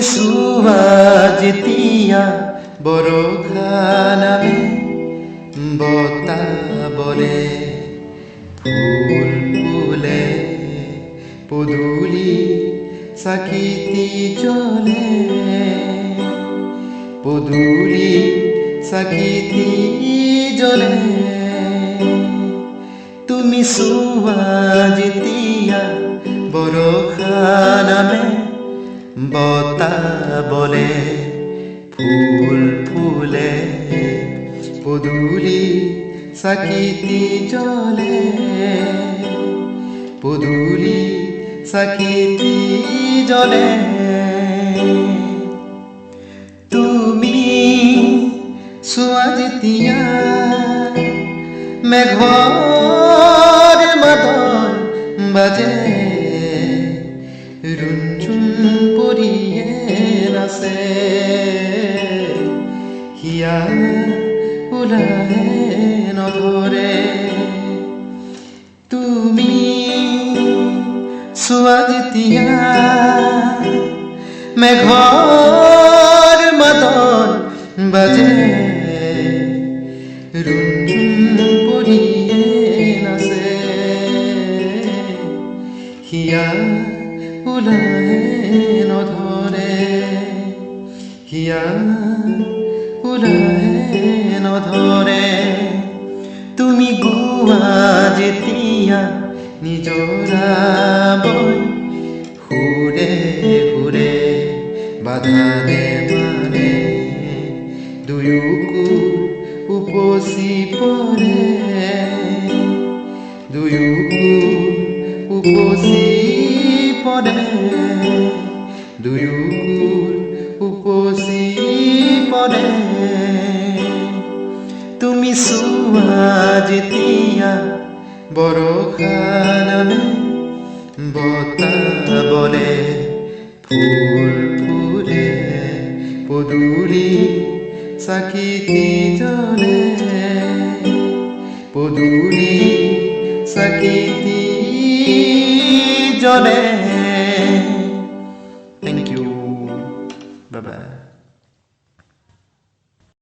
চুৱা যেতিয়া বৰষা নামে বতাহ বলে ফুল ফুলে পদূলি চাকিতি জ্বলে পদূলি চাকিতি জ্বলে তুমি চুৱা যেতিয়া বৰষা নামে বতাহ বলে ফুল ফুলে পদূলি চাকিতি জ্বলে পদূলি চাকিতি জ্বলে তুমি চুৱা যেতিয়া মেঘৰ মাদল বাজে ৰুণঝুণ পৰিয়ে নাচে হিয়া ওলাহে নধৰে তুমি চুৱা যেতিয়া মেঘৰ মাদল বাজে ৰুণঝুণ পৰিয়ে নাচে হিয়া ওলাহে নধৰে হিয়া ওলাহে নধৰে তুমি গোৱা যেতিয়া নিজৰা বৈ সুৰে সুৰে বাধাৰে মানে দুয়োকো উপচি পৰে দুয়োকো উপচি পৰে দুয়োকো উপচি পৰে তুমি চুৱা যেতিয়া বৰষা নামে বতাহ বলে ফুল ফুলে পদূলি চাকিতি জ্বলে পদূলি চাকিতি জ্বলে